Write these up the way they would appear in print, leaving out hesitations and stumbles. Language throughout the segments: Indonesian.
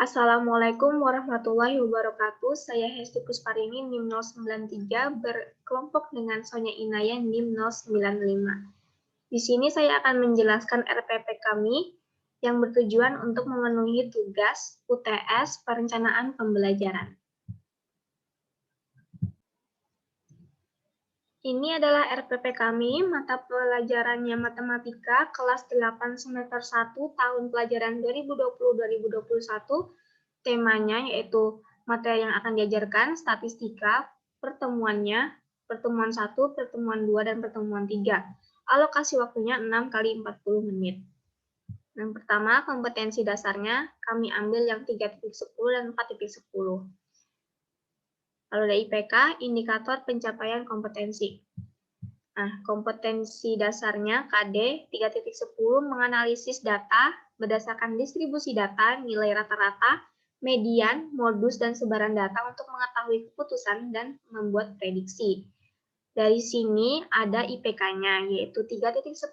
Assalamualaikum warahmatullahi wabarakatuh. Saya Hesti Kusparini, NIM 093, berkelompok dengan Sonya Inaya, NIM 095. Di sini saya akan menjelaskan RPP kami yang bertujuan untuk memenuhi tugas UTS Perencanaan Pembelajaran. Ini adalah RPP kami, mata pelajarannya Matematika, kelas 8 semester 1, tahun pelajaran 2020-2021. Temanya yaitu materi yang akan diajarkan, statistika, pertemuannya, pertemuan 1, pertemuan 2, dan pertemuan 3. Alokasi waktunya 6 kali 40 menit. Yang pertama, kompetensi dasarnya, kami ambil yang 3.10 dan 4.10. Lalu ada IPK, indikator pencapaian kompetensi. Nah, kompetensi dasarnya KD 3.10 menganalisis data berdasarkan distribusi data, nilai rata-rata, median, modus, dan sebaran data untuk mengetahui keputusan dan membuat prediksi. Dari sini ada IPK-nya, yaitu 3.10.1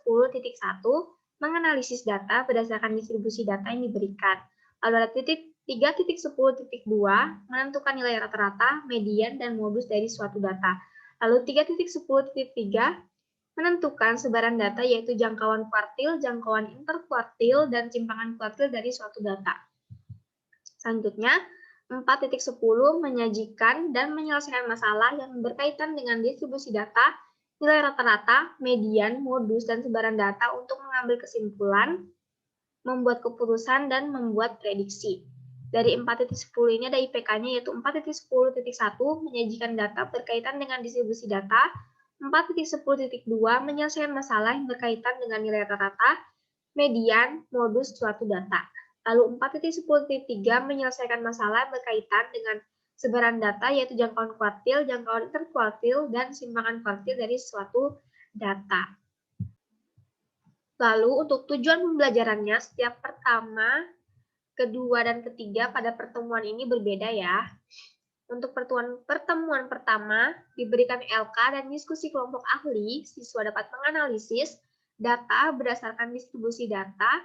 menganalisis data berdasarkan distribusi data yang diberikan. Lalu ada 3.10.2 menentukan nilai rata-rata, median, dan modus dari suatu data. Lalu 3.10.3 menentukan sebaran data yaitu jangkauan kuartil, jangkauan interkuartil, dan simpangan kuartil dari suatu data. Selanjutnya, 4.10 menyajikan dan menyelesaikan masalah yang berkaitan dengan distribusi data, nilai rata-rata, median, modus, dan sebaran data untuk mengambil kesimpulan, membuat keputusan, dan membuat prediksi. Dari 4.10 ini ada IPK-nya yaitu 4.10.1 menyajikan data berkaitan dengan distribusi data, 4.10.2 menyelesaikan masalah yang berkaitan dengan nilai rata-rata, median, modus suatu data. Lalu 4.10.3 menyelesaikan masalah yang berkaitan dengan sebaran data yaitu jangkauan kuartil, jangkauan interkuartil, dan simpangan kuartil dari suatu data. Lalu untuk tujuan pembelajarannya setiap pertama, kedua, dan ketiga pada pertemuan ini berbeda ya. Untuk pertemuan pertama, diberikan LK dan diskusi kelompok ahli, siswa dapat menganalisis data berdasarkan distribusi data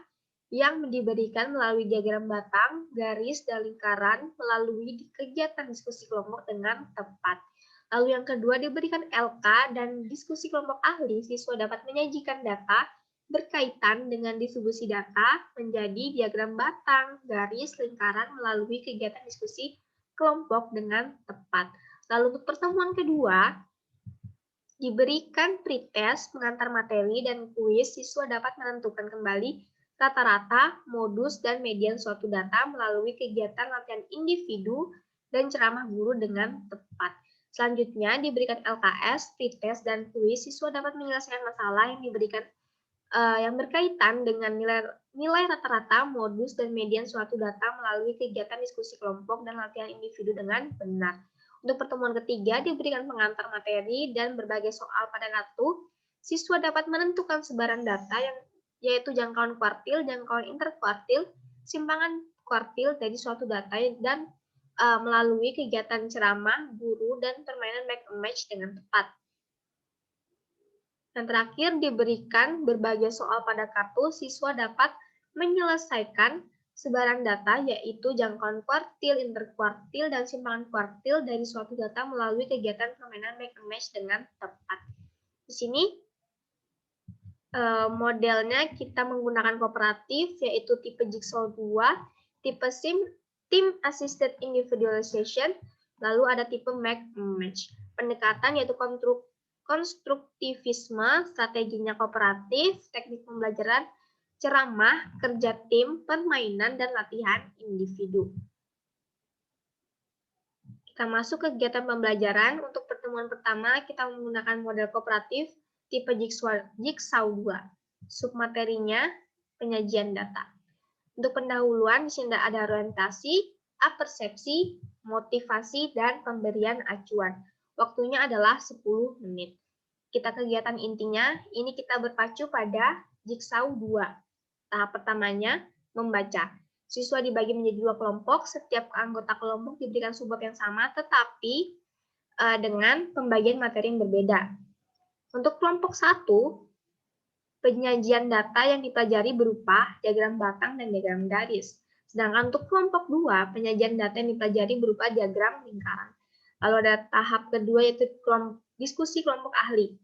yang diberikan melalui diagram batang, garis, dan lingkaran melalui kegiatan diskusi kelompok dengan tepat. Lalu yang kedua, diberikan LK dan diskusi kelompok ahli, siswa dapat menyajikan data berkaitan dengan distribusi data menjadi diagram batang, garis, lingkaran melalui kegiatan diskusi kelompok dengan tepat. Lalu untuk pertemuan kedua, diberikan pretest, pengantar materi, dan kuis, siswa dapat menentukan kembali rata-rata, modus, dan median suatu data melalui kegiatan latihan individu dan ceramah guru dengan tepat. Selanjutnya, diberikan LKS, pretest, dan kuis, siswa dapat menyelesaikan masalah yang diberikan yang berkaitan dengan nilai rata-rata, modus, dan median suatu data melalui kegiatan diskusi kelompok dan latihan individu dengan benar. Untuk pertemuan ketiga, diberikan pengantar materi dan berbagai soal pada kartu. Siswa dapat menentukan sebaran data yaitu jangkauan kuartil, jangkauan interkuartil, simpangan kuartil dari suatu data dan melalui kegiatan ceramah, guru, dan permainan make and match dengan tepat. Dan terakhir, diberikan berbagai soal pada kartu, siswa dapat menyelesaikan sebaran data yaitu jangkauan kuartil, interkuartil, dan simpangan kuartil dari suatu data melalui kegiatan permainan make and match dengan tepat. Di sini modelnya kita menggunakan kooperatif yaitu tipe Jigsaw 2, tipe Team Assisted Individualization, lalu ada tipe make and match. Pendekatan yaitu konstruktivisme, strateginya kooperatif, teknik pembelajaran, ceramah, kerja tim, permainan, dan latihan individu. Kita masuk ke kegiatan pembelajaran. Untuk pertemuan pertama, kita menggunakan model kooperatif tipe Jigsaw 2. Submaterinya, penyajian data. Untuk pendahuluan, di sini ada orientasi, apersepsi, motivasi, dan pemberian acuan. Waktunya adalah 10 menit. Kita kegiatan intinya, ini kita berpacu pada Jigsaw 2. Tahap pertamanya, membaca. Siswa dibagi menjadi 2 kelompok, setiap anggota kelompok diberikan subbab yang sama, tetapi dengan pembagian materi yang berbeda. Untuk kelompok 1, penyajian data yang dipelajari berupa diagram batang dan diagram garis. Sedangkan untuk kelompok 2, penyajian data yang dipelajari berupa diagram lingkaran. Lalu ada tahap kedua yaitu diskusi kelompok ahli.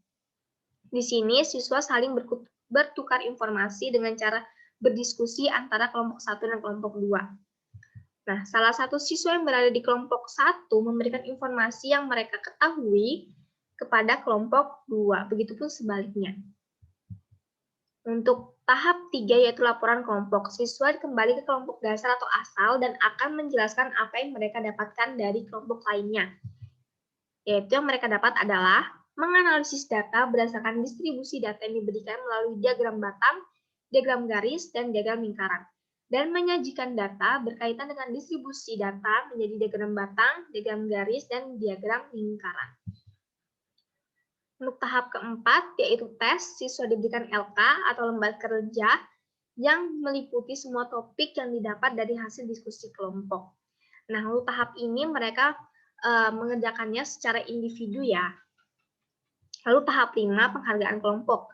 Di sini siswa saling bertukar informasi dengan cara berdiskusi antara kelompok 1 dan kelompok 2. Nah, salah satu siswa yang berada di kelompok 1 memberikan informasi yang mereka ketahui kepada kelompok 2, begitupun sebaliknya. Untuk tahap 3 yaitu laporan kelompok, siswa kembali ke kelompok dasar atau asal dan akan menjelaskan apa yang mereka dapatkan dari kelompok lainnya. Yaitu yang mereka dapat adalah menganalisis data berdasarkan distribusi data yang diberikan melalui diagram batang, diagram garis, dan diagram lingkaran. Dan menyajikan data berkaitan dengan distribusi data menjadi diagram batang, diagram garis, dan diagram lingkaran. Untuk tahap keempat, yaitu tes, siswa diberikan LK atau lembar kerja yang meliputi semua topik yang didapat dari hasil diskusi kelompok. Nah, untuk tahap ini mereka mengerjakannya secara individu ya. Lalu tahap 5, penghargaan kelompok.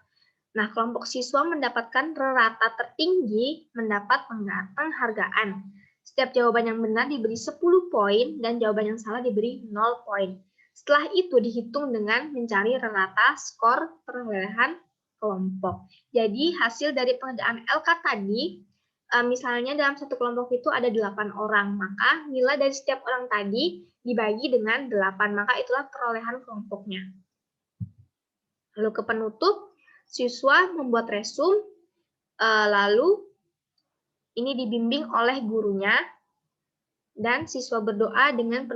Nah, kelompok siswa mendapatkan rata tertinggi mendapat penghargaan. Setiap jawaban yang benar diberi 10 poin dan jawaban yang salah diberi 0 poin. Setelah itu dihitung dengan mencari rata skor perolehan kelompok. Jadi hasil dari pengerjaan LK tadi, misalnya dalam satu kelompok itu ada 8 orang, maka nilai dari setiap orang tadi dibagi dengan 8, maka itulah perolehan kelompoknya. Lalu ke penutup, siswa membuat resume, lalu ini dibimbing oleh gurunya, dan siswa berdoa dengan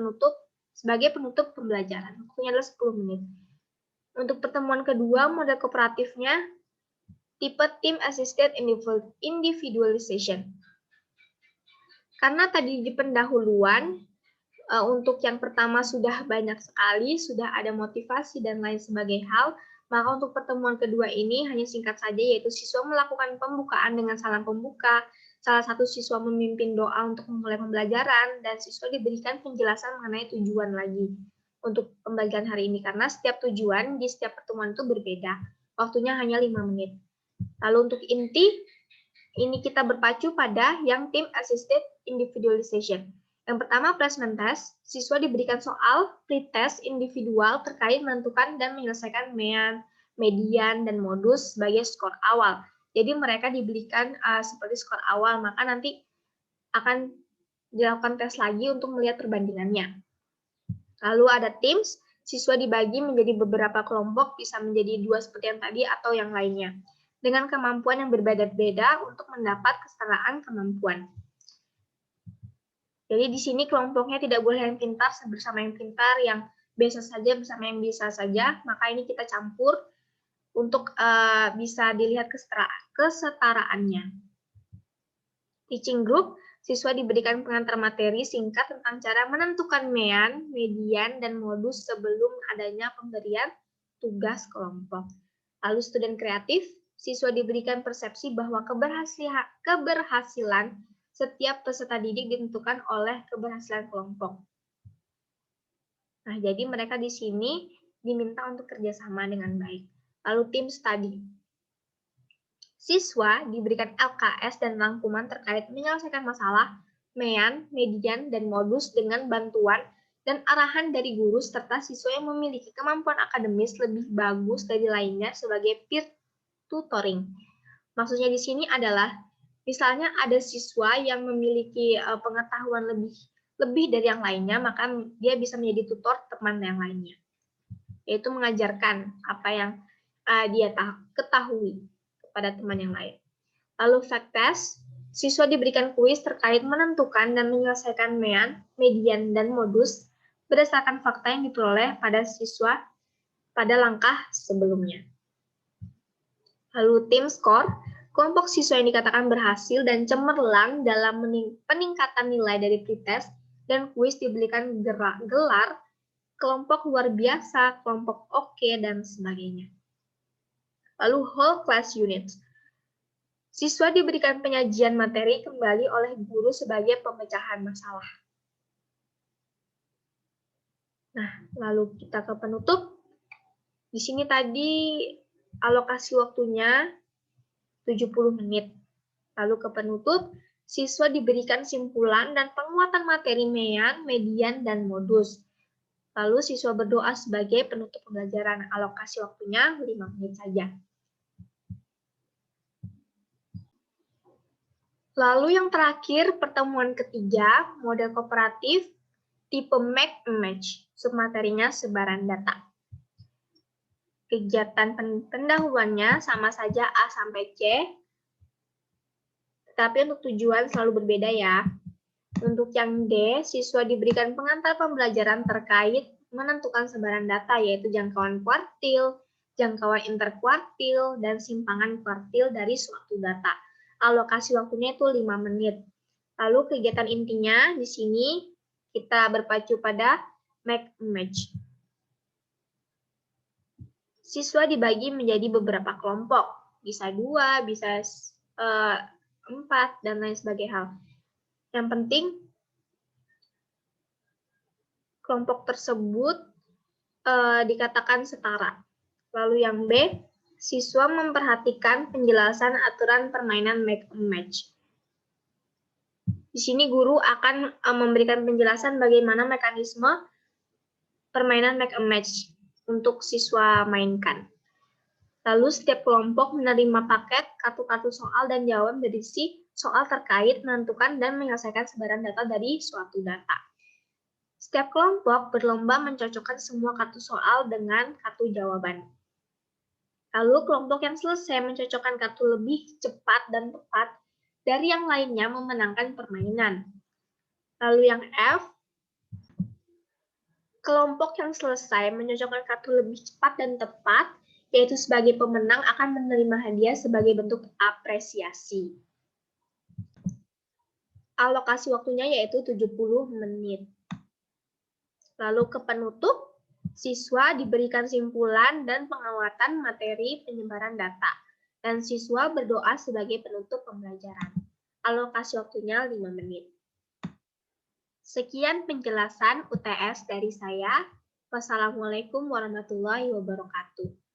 sebagai penutup pembelajaran. Waktunya adalah 10 menit. Untuk pertemuan kedua, model kooperatifnya tipe Team Assisted Individualization. Karena tadi di pendahuluan, untuk yang pertama sudah banyak sekali, sudah ada motivasi dan lain sebagainya hal, maka untuk pertemuan kedua ini hanya singkat saja, yaitu siswa melakukan pembukaan dengan salam pembuka, salah satu siswa memimpin doa untuk memulai pembelajaran, dan siswa diberikan penjelasan mengenai tujuan lagi untuk pembelajaran hari ini, karena setiap tujuan di setiap pertemuan itu berbeda. Waktunya hanya 5 menit. Lalu untuk inti, ini kita berpacu pada yang Team Assisted Individualization. Yang pertama, placement test. Siswa diberikan soal pretest individual terkait menentukan dan menyelesaikan median, dan modus sebagai skor awal. Jadi mereka diberikan seperti skor awal, maka nanti akan dilakukan tes lagi untuk melihat perbandingannya. Lalu ada teams, siswa dibagi menjadi beberapa kelompok, bisa menjadi 2 seperti yang tadi atau yang lainnya, dengan kemampuan yang berbeda-beda untuk mendapat kesetaraan kemampuan. Jadi di sini kelompoknya tidak boleh yang pintar bersama yang pintar, yang biasa saja bersama yang biasa saja, maka ini kita campur untuk bisa dilihat kesetaraannya. Teaching group, siswa diberikan pengantar materi singkat tentang cara menentukan median, dan modus sebelum adanya pemberian tugas kelompok. Lalu student kreatif, siswa diberikan persepsi bahwa keberhasilan setiap peserta didik ditentukan oleh keberhasilan kelompok. Nah, jadi mereka di sini diminta untuk kerjasama dengan baik. Lalu tim study. Siswa diberikan LKS dan rangkuman terkait menyelesaikan masalah, median, dan modus dengan bantuan dan arahan dari guru serta siswa yang memiliki kemampuan akademis lebih bagus dari lainnya sebagai peer tutoring. Maksudnya di sini adalah misalnya ada siswa yang memiliki pengetahuan lebih dari yang lainnya, maka dia bisa menjadi tutor teman yang lainnya, yaitu mengajarkan apa yang dia ketahui kepada teman yang lain. Lalu fact test, siswa diberikan kuis terkait menentukan dan menyelesaikan median, dan modus berdasarkan fakta yang diperoleh pada siswa pada langkah sebelumnya. Lalu tim skor, kelompok siswa yang dikatakan berhasil dan cemerlang dalam peningkatan nilai dari pretest dan kuis diberikan gelar kelompok luar biasa, kelompok oke, dan sebagainya. Lalu whole class units. Siswa diberikan penyajian materi kembali oleh guru sebagai pemecahan masalah. Nah, lalu kita ke penutup. Di sini tadi alokasi waktunya 70 menit. Lalu ke penutup, Siswa diberikan simpulan dan penguatan materi mean, median, dan modus. Lalu siswa berdoa sebagai penutup pembelajaran. Alokasi waktunya 5 menit saja. Lalu yang terakhir, pertemuan ketiga, model kooperatif, tipe make and match. Submaterinya sebaran data. Kegiatan pendahuluannya sama saja A sampai C, tetapi untuk tujuan selalu berbeda ya. Untuk yang D, siswa diberikan pengantar pembelajaran terkait menentukan sebaran data, yaitu jangkauan kuartil, jangkauan interkuartil, dan simpangan kuartil dari suatu data. Alokasi waktunya itu 5 menit. Lalu kegiatan intinya di sini kita berpacu pada make and match. Siswa dibagi menjadi beberapa kelompok, bisa 2, bisa 4, dan lain sebagainya hal. Yang penting, kelompok tersebut dikatakan setara. Lalu yang B, siswa memperhatikan penjelasan aturan permainan make and match. Di sini guru akan memberikan penjelasan bagaimana mekanisme permainan make and match untuk siswa mainkan. Lalu setiap kelompok menerima paket kartu-kartu soal dan jawaban berisi soal terkait menentukan dan menyelesaikan sebaran data dari suatu data. Setiap kelompok berlomba mencocokkan semua kartu soal dengan kartu jawaban. Lalu kelompok yang selesai mencocokkan kartu lebih cepat dan tepat dari yang lainnya memenangkan permainan. Lalu yang F, kelompok yang selesai mencocokkan kartu lebih cepat dan tepat, yaitu sebagai pemenang akan menerima hadiah sebagai bentuk apresiasi. Alokasi waktunya yaitu 70 menit. Lalu ke penutup, siswa diberikan simpulan dan penguatan materi penyebaran data, dan siswa berdoa sebagai penutup pembelajaran. Alokasi waktunya 5 menit. Sekian penjelasan UTS dari saya. Wassalamualaikum warahmatullahi wabarakatuh.